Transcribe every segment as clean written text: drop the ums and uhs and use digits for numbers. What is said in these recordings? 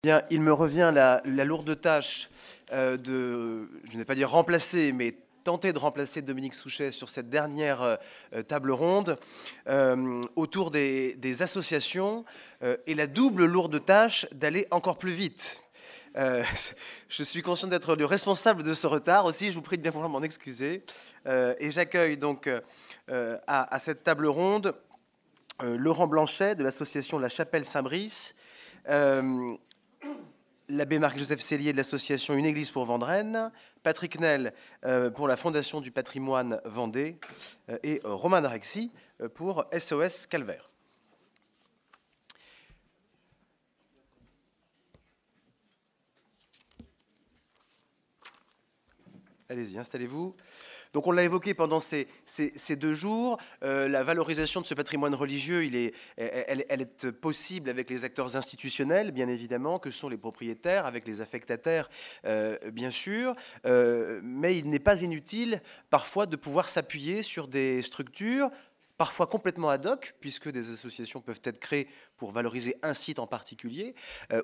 Bien, il me revient la lourde tâche je n'ai pas dire remplacer, mais tenter de remplacer Dominique Souchet sur cette dernière table ronde autour des associations et la double lourde tâche d'aller encore plus vite. Je suis conscient d'être le responsable de ce retard aussi, je vous prie de bien vouloir m'en excuser. Et j'accueille donc à cette table ronde Laurent Blanchet de l'association La Chapelle Saint-Brice, l'abbé Marc-Joseph Cellier de l'association Une Église pour Vendrennes, Patrick Nel pour la Fondation du patrimoine Vendée et Romain Darexy pour SOS Calvaire. Allez-y, installez-vous. Donc on l'a évoqué pendant ces 2 jours, la valorisation de ce patrimoine religieux, elle est possible avec les acteurs institutionnels, bien évidemment, que sont les propriétaires, avec les affectataires, bien sûr, mais il n'est pas inutile parfois de pouvoir s'appuyer sur des structures parfois complètement ad hoc, puisque des associations peuvent être créées pour valoriser un site en particulier,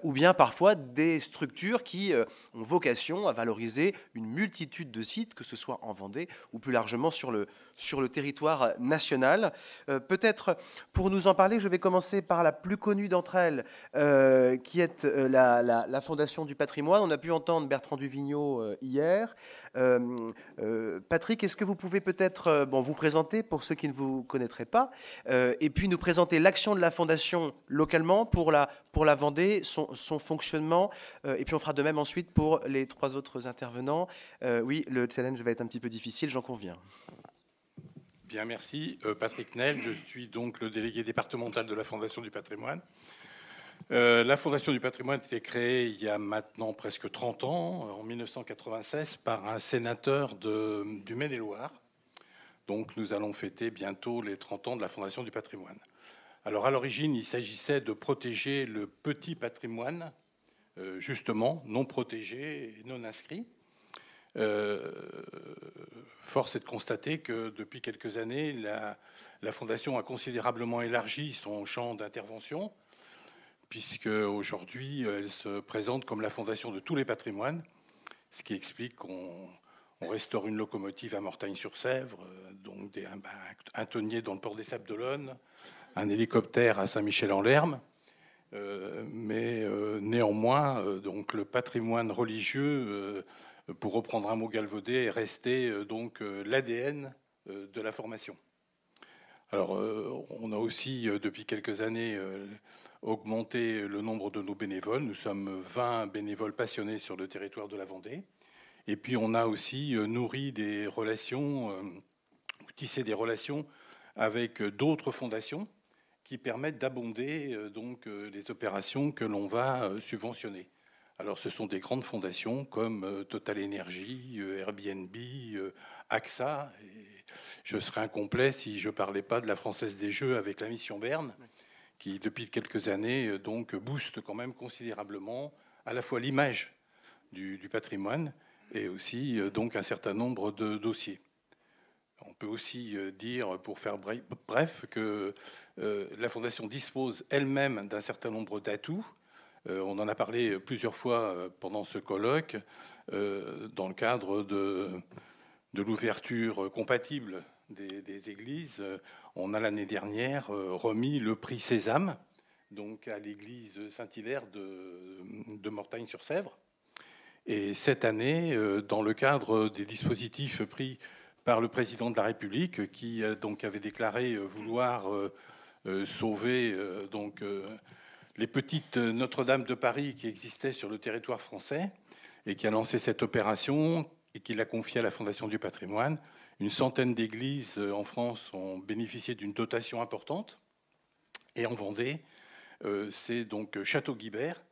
ou bien parfois des structures qui ont vocation à valoriser une multitude de sites, que ce soit en Vendée ou plus largement sur le territoire national. Peut-être pour nous en parler, je vais commencer par la plus connue d'entre elles, qui est la Fondation du patrimoine. On a pu entendre Bertrand Duvigneau hier. Patrick, est-ce que vous pouvez peut-être vous présenter pour ceux qui ne vous connaîtraient pas, et puis nous présenter l'action de la Fondation localement pour la Vendée, son fonctionnement, et puis on fera de même ensuite pour les 3 autres intervenants. Oui, le challenge va être un petit peu difficile, j'en conviens. Bien, merci. Patrick Nel, je suis donc le délégué départemental de la Fondation du patrimoine. La Fondation du patrimoine a été créée il y a maintenant presque 30 ans, en 1996, par un sénateur du Maine-et-Loire. Donc nous allons fêter bientôt les 30 ans de la Fondation du patrimoine. Alors à l'origine, il s'agissait de protéger le petit patrimoine, justement, non protégé et non inscrit. Force est de constater que depuis quelques années, la Fondation a considérablement élargi son champ d'intervention, puisque aujourd'hui, elle se présente comme la fondation de tous les patrimoines, ce qui explique qu'on restaure une locomotive à Mortagne-sur-Sèvre, donc un tonnier dans le port des Sables-d'Olonne, un hélicoptère à Saint-Michel-en-Lerme. Mais néanmoins, donc le patrimoine religieux, pour reprendre un mot galvaudé, est resté donc l'ADN de la formation. Alors, on a aussi, depuis quelques années, augmenté le nombre de nos bénévoles. Nous sommes 20 bénévoles passionnés sur le territoire de la Vendée. Et puis, on a aussi nourri des relations, tissé des relations avec d'autres fondations qui permettent d'abonder donc les opérations que l'on va subventionner. Alors, ce sont des grandes fondations comme Total Energy, Airbnb, AXA. Et je serais incomplet si je ne parlais pas de la Française des Jeux avec la Mission Berne, qui, depuis quelques années, donc, booste quand même considérablement à la fois l'image du patrimoine et aussi donc un certain nombre de dossiers. On peut aussi dire, pour faire bref, que la Fondation dispose elle-même d'un certain nombre d'atouts. On en a parlé plusieurs fois pendant ce colloque, dans le cadre de l'ouverture compatible des églises. On a l'année dernière remis le prix Sésame, donc à l'église Saint-Hilaire de Mortagne-sur-Sèvre. Et cette année, dans le cadre des dispositifs pris par le président de la République, qui donc avait déclaré vouloir sauver donc les petites Notre-Dame de Paris qui existaient sur le territoire français, et qui a lancé cette opération et qui l'a confiée à la Fondation du patrimoine. Une centaine d'églises en France ont bénéficié d'une dotation importante. Et en Vendée, c'est donc Château-Guibert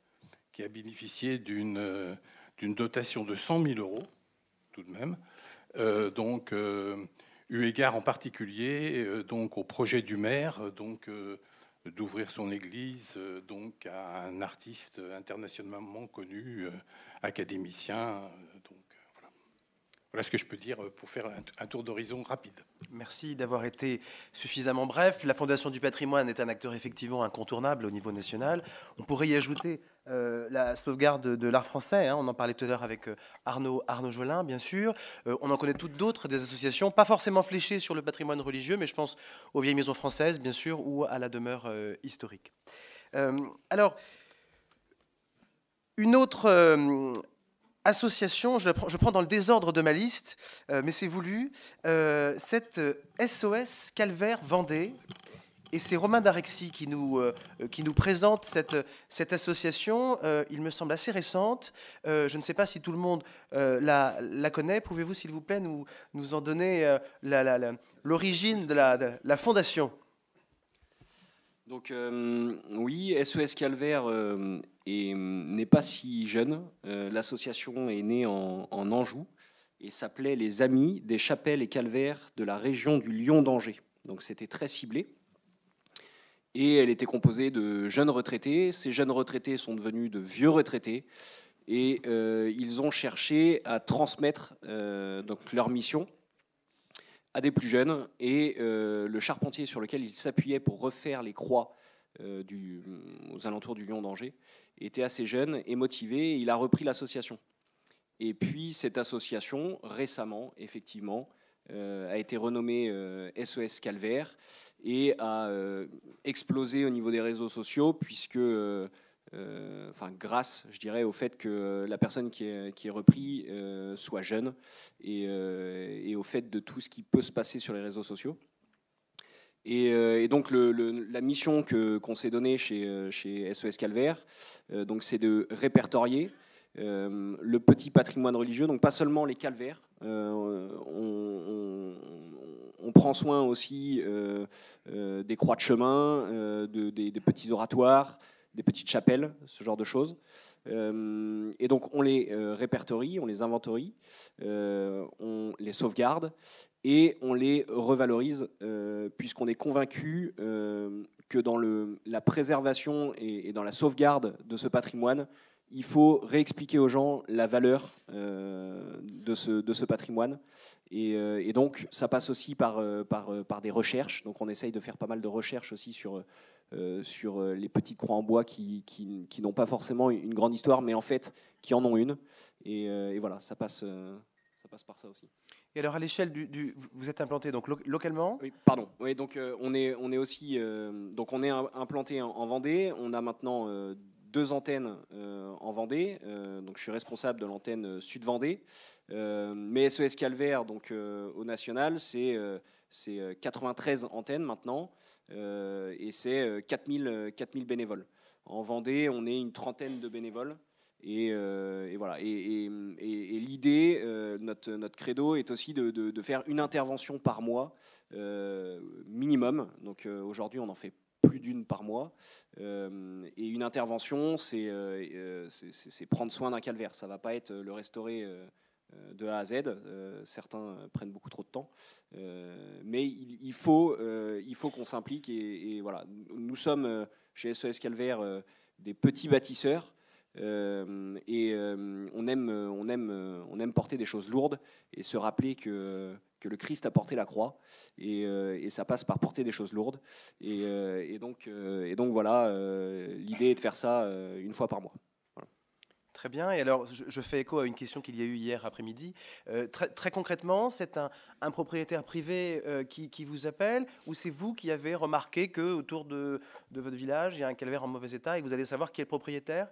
qui a bénéficié d'une dotation de 100 000 euros, tout de même. Donc, eu égard en particulier donc au projet du maire, donc d'ouvrir son église donc à un artiste internationalement connu, académicien. Donc voilà. Voilà ce que je peux dire pour faire un tour d'horizon rapide. Merci d'avoir été suffisamment bref. La Fondation du patrimoine est un acteur effectivement incontournable au niveau national. On pourrait y ajouter la sauvegarde de l'art français. On en parlait tout à l'heure avec Arnaud Jolin, bien sûr. On en connaît toutes d'autres, des associations, pas forcément fléchées sur le patrimoine religieux, mais je pense aux vieilles maisons françaises, bien sûr, ou à la demeure historique. Alors, une autre association, je prends dans le désordre de ma liste, mais c'est voulu, cette SOS Calvaire Vendée. Et c'est Romain Darexy qui nous présente cette association. Il me semble assez récente. Je ne sais pas si tout le monde la connaît. Pouvez-vous, s'il vous plaît, nous en donner l'origine de la fondation? Donc oui, SOS Calvaire n'est pas si jeune. L'association est née en Anjou et s'appelait les Amis des chapelles et calvaires de la région du Lion-d'Angers. Donc c'était très ciblé. Et elle était composée de jeunes retraités. Ces jeunes retraités sont devenus de vieux retraités. Et ils ont cherché à transmettre donc leur mission à des plus jeunes. Et le charpentier sur lequel ils s'appuyaient pour refaire les croix aux alentours du Lion d'Angers était assez jeune et motivé. Et il a repris l'association. Et puis cette association, récemment, effectivement, a été renommée SOS Calvaire et a explosé au niveau des réseaux sociaux puisque, grâce, je dirais, au fait que la personne qui est reprise soit jeune et au fait de tout ce qui peut se passer sur les réseaux sociaux. Et donc la mission qu'on s'est donnée chez SOS Calvaire, donc c'est de répertorier le petit patrimoine religieux, donc pas seulement les calvaires. On prend soin aussi des croix de chemin, des petits oratoires, des petites chapelles, ce genre de choses. Et donc on les répertorie, on les inventorie, on les sauvegarde et on les revalorise puisqu'on est convaincu que dans la préservation et dans la sauvegarde de ce patrimoine, il faut réexpliquer aux gens la valeur de ce patrimoine. Et donc, ça passe aussi par des recherches. Donc, on essaye de faire pas mal de recherches aussi sur les petites croix en bois qui n'ont pas forcément une grande histoire, mais en fait, qui en ont une. Et voilà, ça passe par ça aussi. Et alors, à l'échelle vous êtes implanté donc localement? Oui, pardon. Oui, donc on est aussi donc on est implanté en Vendée. On a maintenant 2 antennes en Vendée. Donc je suis responsable de l'antenne Sud Vendée. Mais SOS Calvaire, donc au national, c'est 93 antennes maintenant et c'est 4000 bénévoles. En Vendée, on est une trentaine de bénévoles. Et voilà. Et l'idée, notre credo est aussi de faire une intervention par mois minimum. Donc aujourd'hui, on en fait plus d'une par mois. Et une intervention, c'est prendre soin d'un calvaire. Ça ne va pas être le restaurer de A à Z. Certains prennent beaucoup trop de temps. Mais il faut qu'on s'implique. Et voilà. Nous sommes chez SOS Calvaire des petits bâtisseurs. Et on aime porter des choses lourdes et se rappeler que le Christ a porté la croix et ça passe par porter des choses lourdes et donc voilà, l'idée est de faire ça une fois par mois. Voilà. Très bien. Et alors, je fais écho à une question qu'il y a eu hier après-midi. Très concrètement, c'est un propriétaire privé qui vous appelle, ou c'est vous qui avez remarqué que autour de votre village, il y a un calvaire en mauvais état et que vous allez savoir qui est le propriétaire?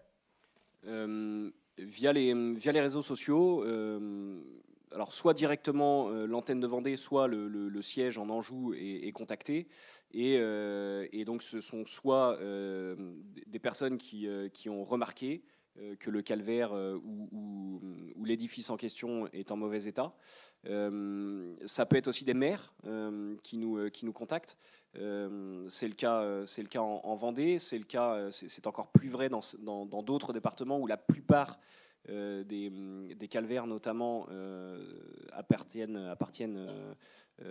Via les réseaux sociaux, alors soit directement l'antenne de Vendée, soit le siège en Anjou est contacté. Et donc ce sont soit des personnes qui ont remarqué que le calvaire ou l'édifice en question est en mauvais état. Ça peut être aussi des maires qui nous contactent. C'est le cas en Vendée, c'est encore plus vrai dans d'autres départements où la plupart des calvaires notamment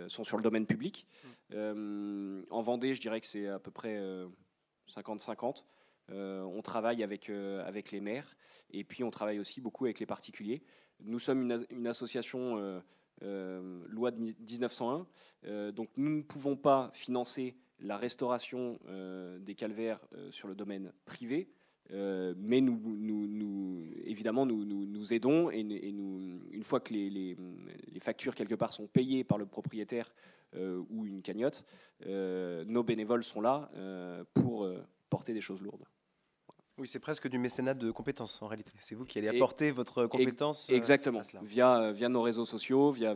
sont sur le domaine public. En Vendée, je dirais que c'est à peu près 50-50. On travaille avec les maires et puis on travaille aussi beaucoup avec les particuliers. Nous sommes une association loi de 1901, donc nous ne pouvons pas financer la restauration des calvaires sur le domaine privé, mais évidemment nous aidons et une fois que les factures quelque part sont payées par le propriétaire ou une cagnotte, nos bénévoles sont là pour porter des choses lourdes. Oui, c'est presque du mécénat de compétences en réalité. C'est vous qui allez apporter votre compétence. Exactement, via nos réseaux sociaux, via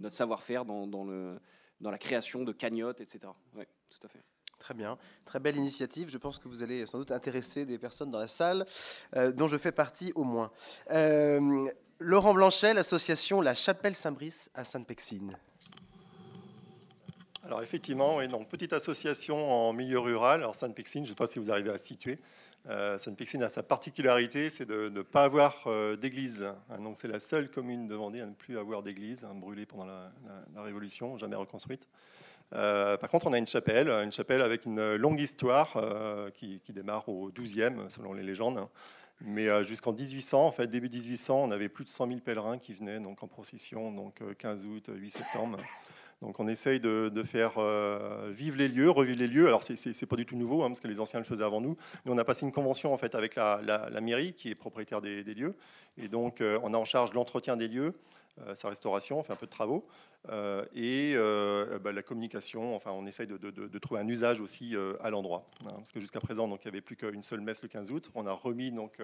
notre savoir-faire dans la création de cagnottes, etc. Oui, tout à fait. Très bien, très belle initiative. Je pense que vous allez sans doute intéresser des personnes dans la salle, dont je fais partie au moins. Laurent Blanchet, l'association La Chapelle Saint-Brice à Sainte-Pexine. Alors effectivement, oui, donc petite association en milieu rural. Alors Sainte-Pexine, je ne sais pas si vous arrivez à situer. Sainte-Pexine a sa particularité, c'est de ne pas avoir d'église. Donc c'est la seule commune de Vendée à ne plus avoir d'église, brûlée pendant la Révolution, jamais reconstruite. Par contre, on a une chapelle avec une longue histoire qui démarre au XIIe, selon les légendes. Mais jusqu'en 1800, en fait, début 1800, on avait plus de 100 000 pèlerins qui venaient donc en procession, donc 15 août, 8 septembre. Donc on essaye de faire vivre les lieux, revivre les lieux. Alors c'est pas du tout nouveau, parce que les anciens le faisaient avant nous. Mais on a passé une convention en fait avec la mairie qui est propriétaire des lieux. Et donc on a en charge l'entretien des lieux, sa restauration, on fait un peu de travaux. La communication, enfin on essaye de trouver un usage aussi à l'endroit. Parce que jusqu'à présent, donc, il n'y avait plus qu'une seule messe le 15 août. On a remis donc,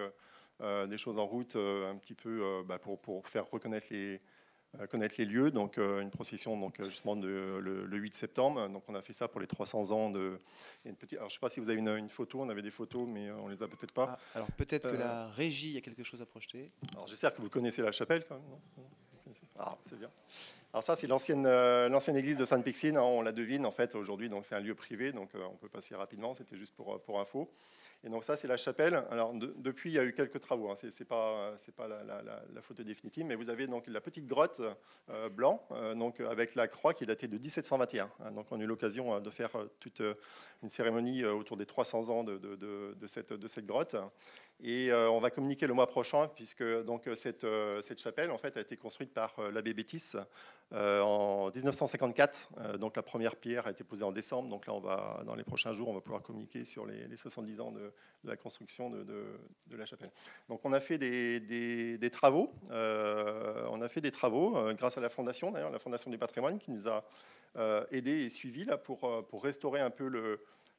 des choses en route un petit peu pour faire connaître les lieux, donc une procession donc, justement le 8 septembre. Donc on a fait ça pour les 300 ans de... Alors, je ne sais pas si vous avez une photo, on avait des photos, mais on les a peut-être pas. Alors peut-être que la régie a quelque chose à projeter. Alors j'espère que vous connaissez la chapelle quand même, non ? C'est bien. Alors ça, c'est l'ancienne église de Sainte-Pexine. On la devine en fait aujourd'hui. Donc c'est un lieu privé, donc on peut passer rapidement. C'était juste pour info. Et donc ça, c'est la chapelle. Alors depuis, il y a eu quelques travaux. C'est pas la photo définitive, mais vous avez donc la petite grotte blanc, donc avec la croix qui est datée de 1721. Donc on a eu l'occasion de faire toute une cérémonie autour des 300 ans de cette grotte. Et on va communiquer le mois prochain, puisque donc, cette chapelle en fait, a été construite par l'abbé Bétis en 1954. Donc la première pierre a été posée en décembre. Donc là, dans les prochains jours, on va pouvoir communiquer sur les 70 ans de la construction de la chapelle. Donc on a fait des travaux. On a fait des travaux grâce à la Fondation, d'ailleurs, la Fondation du patrimoine, qui nous a aidés et suivis là, pour restaurer un peu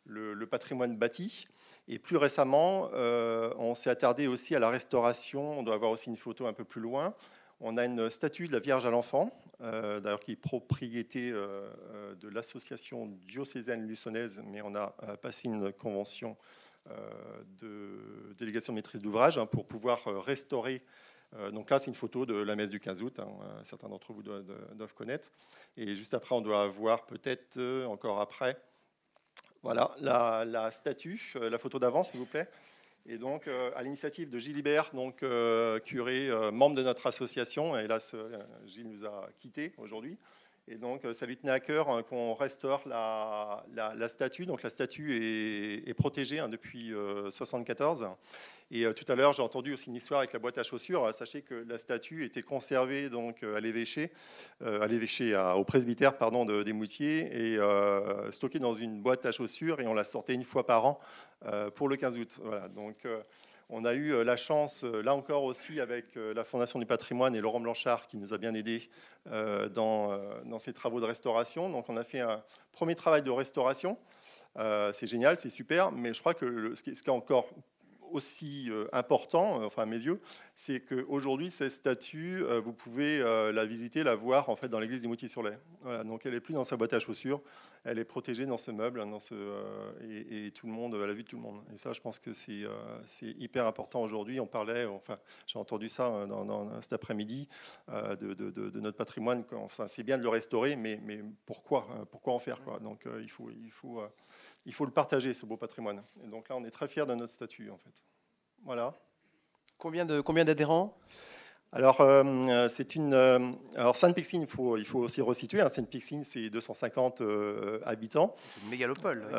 le patrimoine bâti. Et plus récemment, on s'est attardé aussi à la restauration. On doit avoir aussi une photo un peu plus loin. On a une statue de la Vierge à l'Enfant, d'ailleurs qui est propriété de l'association diocésaine luçonnaise, mais on a passé une convention de délégation de maîtrise d'ouvrage pour pouvoir restaurer. Donc là, c'est une photo de la messe du 15 août. Certains d'entre vous doivent connaître. Et juste après, on doit voir peut-être encore après. Voilà, la statue, la photo d'avant, s'il vous plaît. Et donc, à l'initiative de Gilles Ibert, donc, curé, membre de notre association, et hélas, Gilles nous a quittés aujourd'hui. Et donc, ça lui tenait à cœur qu'on restaure la statue. Donc, la statue est protégée depuis 1974. Et tout à l'heure, j'ai entendu aussi une histoire avec la boîte à chaussures. Sachez que la statue était conservée donc, à l'évêché, au presbytère des Moutiers, et stockée dans une boîte à chaussures, et on la sortait une fois par an pour le 15 août. Voilà, donc, on a eu la chance, là encore aussi, avec la Fondation du patrimoine et Laurent Blanchard, qui nous a bien aidés dans ces travaux de restauration. Donc, on a fait un premier travail de restauration. C'est génial, c'est super, mais je crois que ce qui est encore aussi important, enfin à mes yeux, c'est qu'aujourd'hui, cette statue, vous pouvez la visiter, la voir en fait dans l'église des Moutiers-sur-Lay. Voilà, donc elle n'est plus dans sa boîte à chaussures, elle est protégée dans ce meuble, et tout le monde, à la vue de tout le monde. Et ça, je pense que c'est hyper important aujourd'hui. On parlait, enfin, j'ai entendu ça cet après-midi, de notre patrimoine. Enfin, c'est bien de le restaurer, mais pourquoi en faire quoi. Donc il faut le partager, ce beau patrimoine. Et donc là, on est très fiers de notre statut, en fait. Voilà. Combien d'adhérents ? Alors, Sainte-Pexine, il faut aussi resituer. Sainte-Pexine, c'est 250 habitants. C'est une mégalopole. Oui.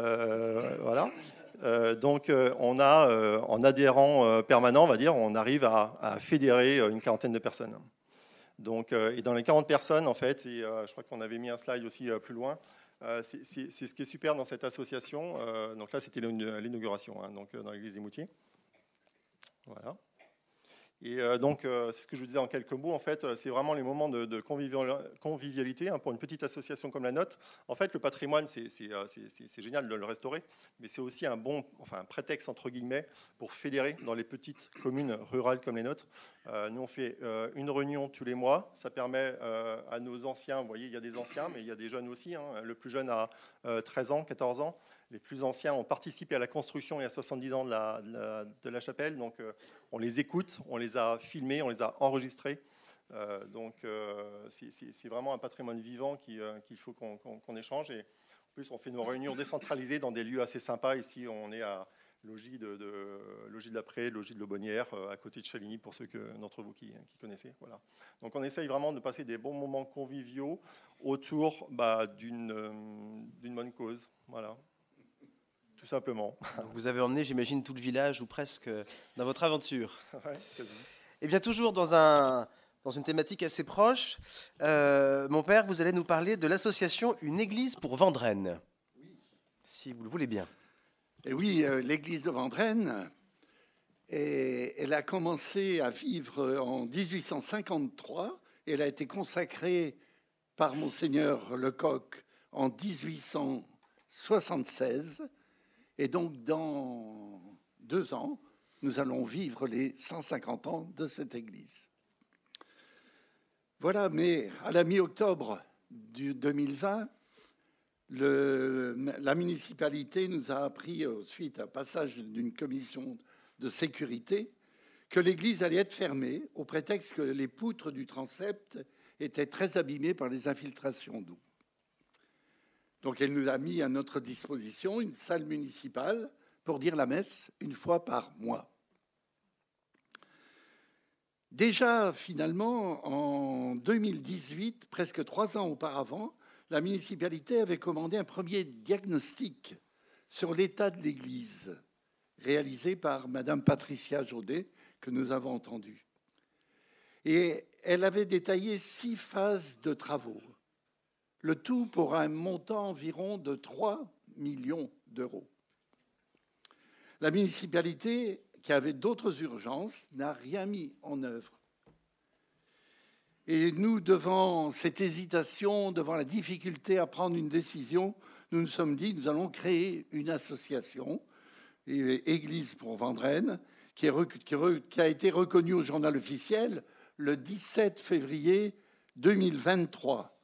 Voilà. Donc, on a, en adhérent permanent, on va dire, on arrive à fédérer une quarantaine de personnes. Donc, et dans les 40 personnes, en fait, et je crois qu'on avait mis un slide aussi plus loin, c'est ce qui est super dans cette association. Donc là, c'était l'inauguration, hein, donc dans l'église des Moutiers. Voilà. Et donc, c'est ce que je vous disais en quelques mots. En fait, c'est vraiment les moments de convivialité hein, pour une petite association comme la nôtre. En fait, le patrimoine, c'est génial de le restaurer, mais c'est aussi un prétexte, entre guillemets, pour fédérer dans les petites communes rurales comme les nôtres. Nous, on fait une réunion tous les mois. Ça permet à nos anciens, vous voyez, il y a des anciens, mais il y a des jeunes aussi. Hein. Le plus jeune a 13 ans, 14 ans. Les plus anciens ont participé à la construction il y a 70 ans de la chapelle. Donc, on les écoute, on les a filmés, on les a enregistrés. Donc, c'est vraiment un patrimoine vivant qu'il faut qu'on échange. Et en plus, on fait nos réunions décentralisées dans des lieux assez sympas. Ici, on est à Logis de l'Après, Logis de l'Aubonnière, à côté de Chaligny, pour ceux d'entre vous qui connaissez. Voilà. Donc, on essaye vraiment de passer des bons moments conviviaux autour d'une bonne cause. Voilà. Tout simplement. Vous avez emmené, j'imagine, tout le village, ou presque, dans votre aventure. Ouais, quasi. Et bien, toujours dans une thématique assez proche, mon père, vous allez nous parler de l'association Une Église pour Vendrennes. Oui. Si vous le voulez bien. Et oui, l'église de Vendrennes, elle a commencé à vivre en 1853. Et elle a été consacrée par Monseigneur Lecoq en 1876. Et donc, dans 2 ans, nous allons vivre les 150 ans de cette église. Voilà, mais à la mi-octobre 2020, la municipalité nous a appris, suite à un passage d'une commission de sécurité, que l'église allait être fermée au prétexte que les poutres du transept étaient très abîmées par les infiltrations d'eau. Donc, elle nous a mis à notre disposition une salle municipale pour dire la messe une fois par mois. Déjà, finalement, en 2018, presque 3 ans auparavant, la municipalité avait commandé un premier diagnostic sur l'état de l'Église, réalisé par Madame Patricia Jaudet, que nous avons entendu. Et elle avait détaillé 6 phases de travaux. Le tout pour un montant environ de 3 millions d'euros. La municipalité, qui avait d'autres urgences, n'a rien mis en œuvre. Et nous, devant cette hésitation, devant la difficulté à prendre une décision, nous nous sommes dit, nous allons créer une association, Église pour Vendrennes, qui a été reconnue au journal officiel le 17 février 2023.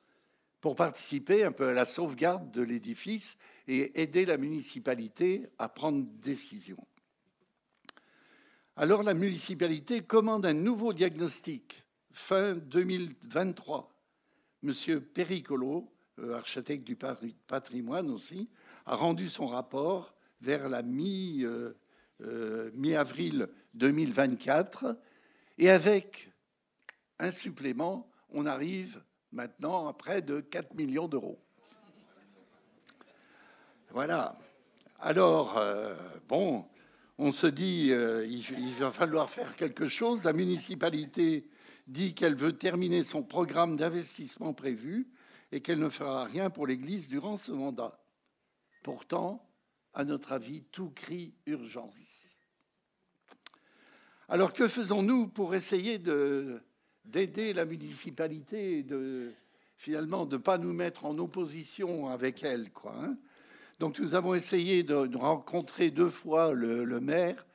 Pour participer un peu à la sauvegarde de l'édifice et aider la municipalité à prendre une décision. Alors la municipalité commande un nouveau diagnostic fin 2023. Monsieur Pericolo, architecte du patrimoine aussi, a rendu son rapport vers la mi-avril 2024. Et avec un supplément, on arrive maintenant à près de 4 millions d'euros. Voilà. Alors, bon, on se dit, il va falloir faire quelque chose. La municipalité dit qu'elle veut terminer son programme d'investissement prévu et qu'elle ne fera rien pour l'Église durant ce mandat. Pourtant, à notre avis, tout crie urgence. Alors, que faisons-nous pour essayer d'aider la municipalité et finalement de ne pas nous mettre en opposition avec elle, quoi, hein. Donc nous avons essayé de rencontrer 2 fois le maire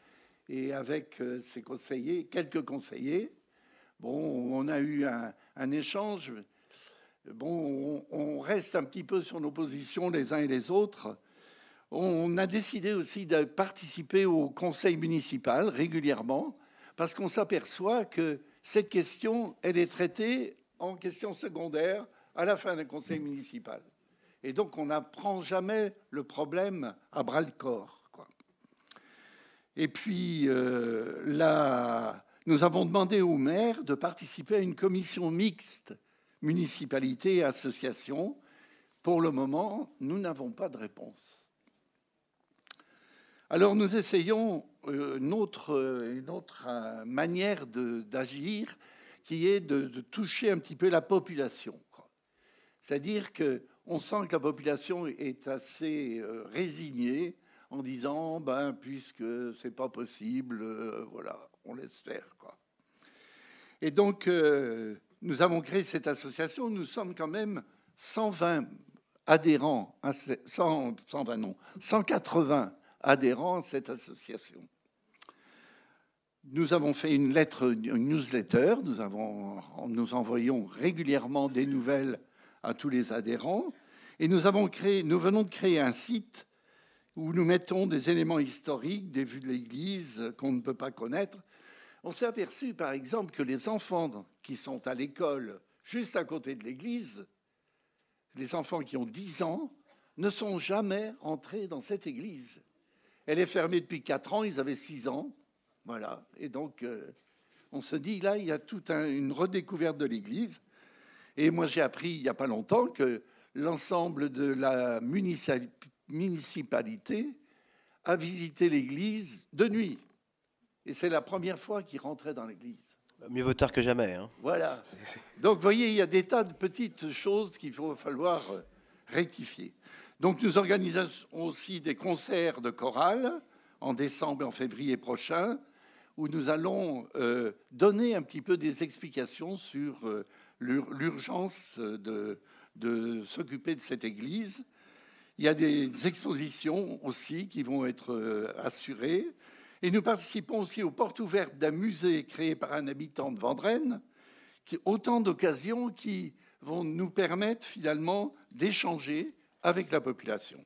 et avec ses conseillers, quelques conseillers. Bon, on a eu un échange. Bon, on reste un petit peu sur nos positions les uns et les autres. On a décidé aussi de participer au conseil municipal régulièrement parce qu'on s'aperçoit que cette question, elle est traitée en question secondaire à la fin d'un conseil municipal. Et donc, on n'apprend jamais le problème à bras-le-corps, quoi. Et puis, là, nous avons demandé au maire de participer à une commission mixte municipalité et association. Pour le moment, nous n'avons pas de réponse. Alors nous essayons une autre manière d'agir qui est de toucher un petit peu la population. C'est-à-dire qu'on sent que la population est assez résignée en disant puisque c'est pas possible, voilà, on laisse faire, quoi. Et donc nous avons créé cette association. Nous sommes quand même 120 adhérents, 180 adhérents à cette association. Nous avons fait une newsletter. Nous envoyons régulièrement des nouvelles à tous les adhérents. Et nous venons de créer un site où nous mettons des éléments historiques, des vues de l'Église qu'on ne peut pas connaître. On s'est aperçu, par exemple, que les enfants qui sont à l'école juste à côté de l'Église, les enfants qui ont 10 ans, ne sont jamais entrés dans cette église. Elle est fermée depuis 4 ans, ils avaient 6 ans. Voilà. Et donc, on se dit, là, il y a toute une redécouverte de l'église. Et moi, j'ai appris il n'y a pas longtemps que l'ensemble de la municipalité a visité l'église de nuit. Et c'est la première fois qu'ils rentraient dans l'église. Mieux vaut tard que jamais. Hein. Voilà. Donc, vous voyez, il y a des tas de petites choses qu'il va falloir rectifier. Donc, nous organisons aussi des concerts de chorale en décembre et en février prochain, où nous allons donner un petit peu des explications sur l'urgence de s'occuper de cette église. Il y a des expositions aussi qui vont être assurées. Et nous participons aussi aux portes ouvertes d'un musée créé par un habitant de Vendrennes, autant d'occasions qui vont nous permettre finalement d'échanger avec la population.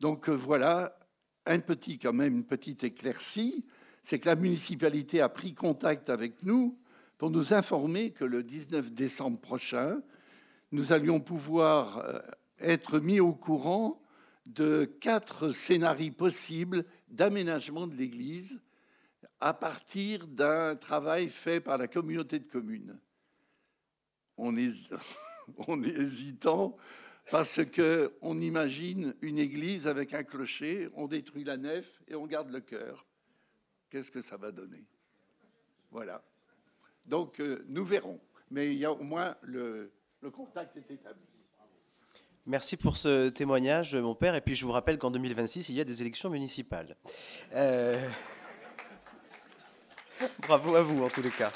Donc voilà, une petite éclaircie, c'est que la municipalité a pris contact avec nous pour nous informer que le 19 décembre prochain, nous allions pouvoir être mis au courant de 4 scénarios possibles d'aménagement de l'église à partir d'un travail fait par la communauté de communes. On est hésitant parce qu'on imagine une église avec un clocher, on détruit la nef et on garde le chœur. Qu'est-ce que ça va donner? Voilà. Donc, nous verrons. Mais il y a au moins le contact est établi. Merci pour ce témoignage, mon père. Et puis, je vous rappelle qu'en 2026, il y a des élections municipales. Bravo à vous, en tous les cas.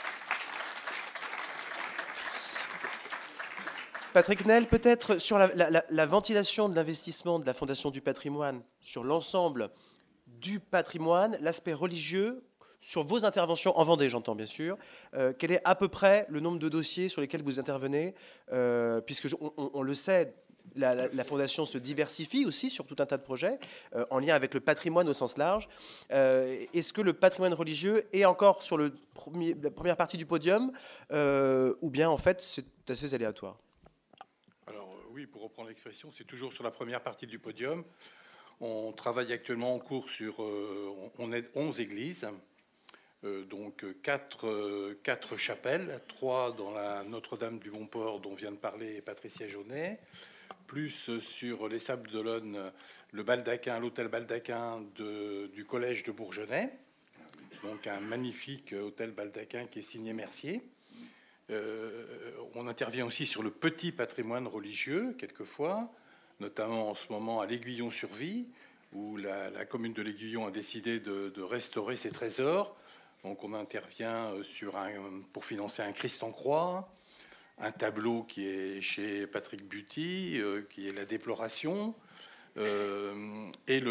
Patrick Nel, peut-être sur la ventilation de l'investissement de la Fondation du patrimoine, sur l'ensemble du patrimoine, l'aspect religieux, sur vos interventions en Vendée, j'entends bien sûr. Quel est à peu près le nombre de dossiers sur lesquels vous intervenez, puisque on le sait, la Fondation se diversifie aussi sur tout un tas de projets en lien avec le patrimoine au sens large. Est-ce que le patrimoine religieux est encore sur la première partie du podium ou bien en fait c'est assez aléatoire? Alors oui, pour reprendre l'expression, c'est toujours sur la première partie du podium. On travaille actuellement en cours sur... on aide 11 églises, donc 4 chapelles, 3 dans la Notre-Dame du Bon-Port dont vient de parler Patricia Jaunet, plus sur les Sables d'Olonne, le Baldaquin, l'hôtel Baldaquin du collège de Bourgenay, donc un magnifique hôtel Baldaquin qui est signé Mercier. On intervient aussi sur le petit patrimoine religieux, quelquefois, notamment en ce moment à l'Aiguillon-sur-Vie, où la commune de l'Aiguillon a décidé de restaurer ses trésors. Donc on intervient pour financer un Christ en croix, un tableau qui est chez Patrick Buty, qui est la déploration, et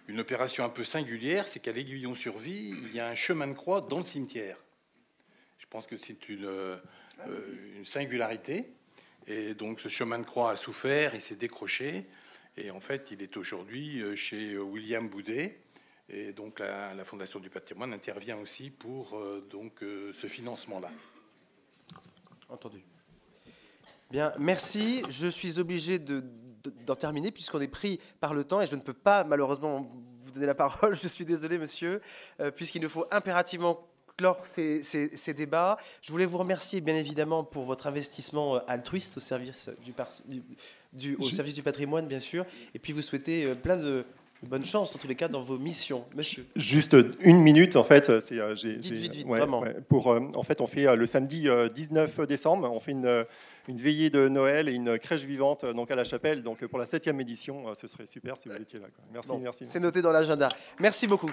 une opération un peu singulière, c'est qu'à l'Aiguillon-sur-Vie, il y a un chemin de croix dans le cimetière. Je pense que c'est une singularité. Et donc ce chemin de croix a souffert, il s'est décroché. Et en fait, il est aujourd'hui chez William Boudet. Et donc la Fondation du patrimoine intervient aussi pour ce financement-là. Entendu. Bien, merci. Je suis obligé d'en terminer puisqu'on est pris par le temps et je ne peux pas malheureusement vous donner la parole. Je suis désolé, monsieur, puisqu'il nous faut impérativement clore ces débats. Je voulais vous remercier bien évidemment pour votre investissement altruiste au service du patrimoine, bien sûr, et puis vous souhaiter plein de Bonne chance, en tous les cas, dans vos missions, monsieur. Juste une minute, en fait. Vite, vraiment. En fait, on fait le samedi 19 décembre, on fait une veillée de Noël et une crèche vivante donc à la Chapelle. Donc pour la 7e édition, ce serait super si vous étiez là. Quoi. Merci, Bon, merci. C'est noté dans l'agenda. Merci beaucoup.